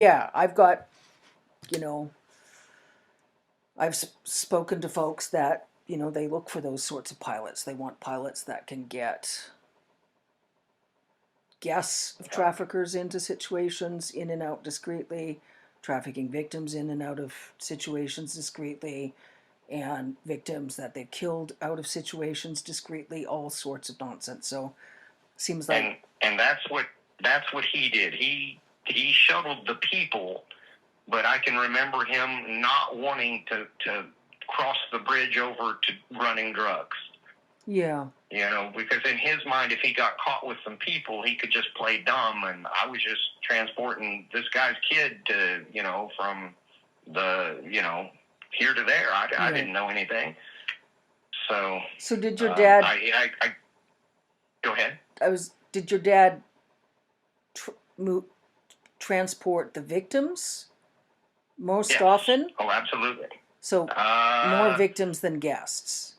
Yeah, I've got, you know, I've spoken to folks that, they look for those sorts of pilots. They want pilots that can get guests of Yeah. traffickers into situations in and out discreetly, trafficking victims in and out of situations discreetly, and victims that they've killed out of situations discreetly, all sorts of nonsense. So seems like, And that's what he did. He shuttled the people, but I can remember him not wanting to cross the bridge over to running drugs. yeah, Because in his mind, if he got caught with some people, he could just play dumb. And I was just transporting this guy's kid to, from the, here to there. I didn't know anything. So, so did your dad, I go ahead. did your dad tr- transport the victims most Yes. often? Oh, absolutely. So more victims than guests.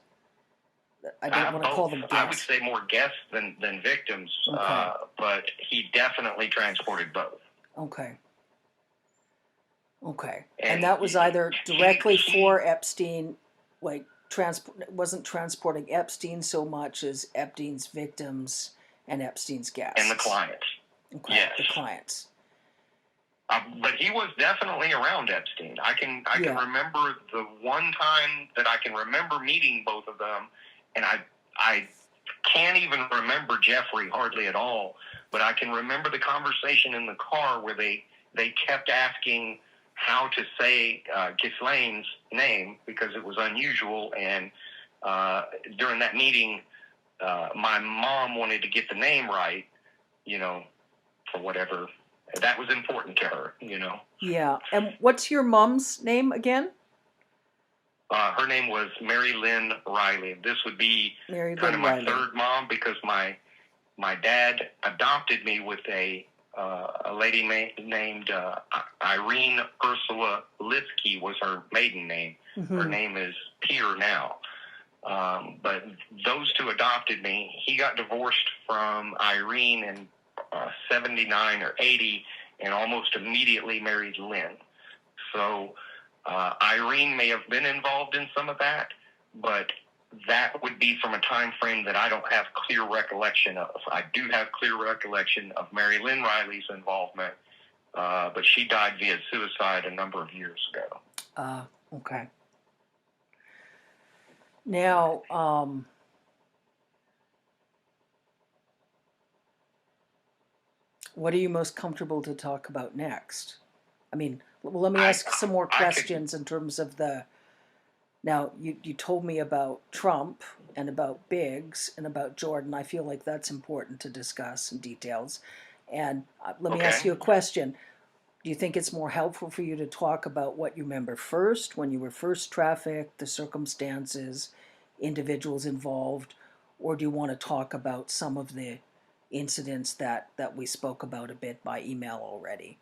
I don't want to call Both. them I would guests. say more guests than victims, Okay. but he definitely transported both. Okay. Okay. And And that was either directly he for Epstein, like wasn't transporting Epstein so much as Epstein's victims and Epstein's and the guests. clients. Okay, Yes. the clients. But he was definitely around Epstein. I can remember the one time that I can remember meeting both of them, and I can't even remember Jeffrey hardly at all. But I can remember the conversation in the car where they kept asking how to say Ghislaine's name because it was unusual, and during that meeting, my mom wanted to get the name right, for whatever. That was important to her. Yeah. And what's your mom's name again? Her name was Mary Lynn Riley. This would be Mary kind Lynn of my Riley. third mom because my dad adopted me with a lady named Irene Ursula Litsky was her maiden name. Mm-hmm. Her name is Peter now. But those two adopted me. He got divorced from Irene in 79 or 80 and almost immediately married Lynn. So Irene may have been involved in some of that, but that would be from a time frame that I don't have clear recollection of. I do have clear recollection of Mary Lynn Riley's involvement, but she died via suicide a number of years ago. Okay. Now, what are you most comfortable to talk about next? I mean, well, let me ask some more questions in terms of the. Now, you told me about Trump and about Biggs and about Jordan. I feel like that's important to discuss in details. And let me ask you a question. Do you think it's more helpful for you to talk about what you remember first, when you were first trafficked, the circumstances, individuals involved, or do you want to talk about some of the incidents that we spoke about a bit by email already?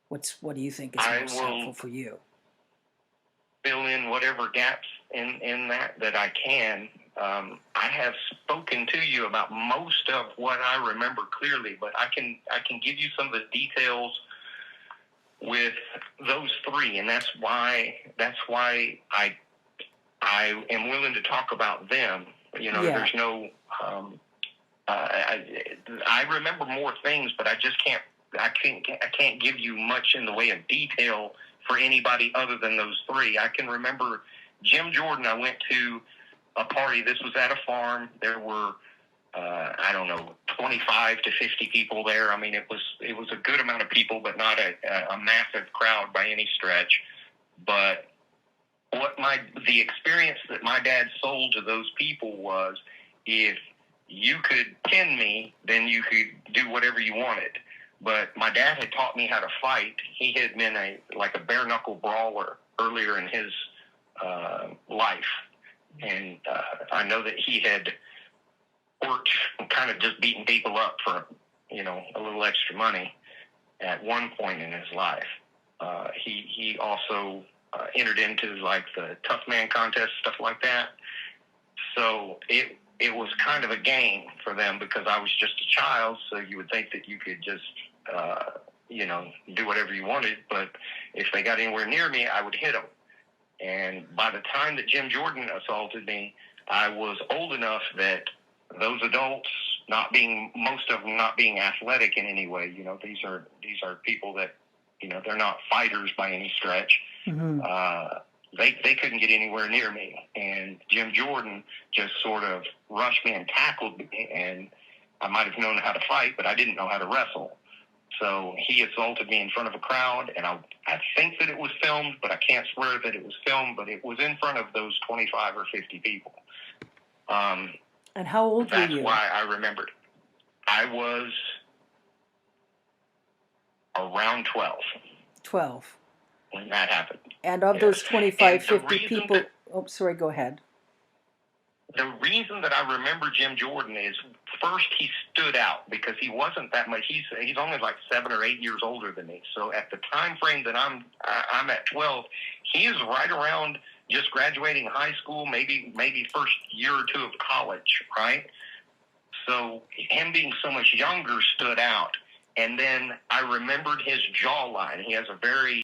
What do you think is most helpful for you? Fill in whatever gaps in that I can. I have spoken to you about most of what I remember clearly, but I can give you some of the details with those three, and that's why I am willing to talk about them. There's no. I remember more things, but I just can't. I can't give you much in the way of detail for anybody other than those three. I can remember Jim Jordan. I went to a party. This was at a farm. There were, 25 to 50 people there. I mean, it was a good amount of people, but not a massive crowd by any stretch. But the experience that my dad sold to those people was, if you could pin me, then you could do whatever you wanted. But my dad had taught me how to fight. He had been a bare knuckle brawler earlier in his life, and I know that he had worked kind of just beating people up for a little extra money at one point in his life. He also entered into the tough man contest, stuff like that. So it was kind of a game for them because I was just a child. So you would think that you could just do whatever you wanted. But if they got anywhere near me, I would hit them. And by the time that Jim Jordan assaulted me, I was old enough that those adults, most of them not being athletic in any way, these are people that, they're not fighters by any stretch. Mm-hmm. They couldn't get anywhere near me. And Jim Jordan just sort of rushed me and tackled me. And I might have known how to fight, but I didn't know how to wrestle. So he assaulted me in front of a crowd, and I think that it was filmed, but I can't swear that it was filmed, but it was in front of those 25 or 50 people. And how old were you? That's why I remembered. I was around 12. 12. When that happened. And of those 25, 50 people... Oh, sorry, go ahead. The reason that I remember Jim Jordan is, first, he stood out because he wasn't that much. He's only like 7 or 8 years older than me. So at the time frame that I'm at 12, he is right around just graduating high school, maybe first year or two of college, right? So him being so much younger stood out. And then I remembered his jawline. He has a very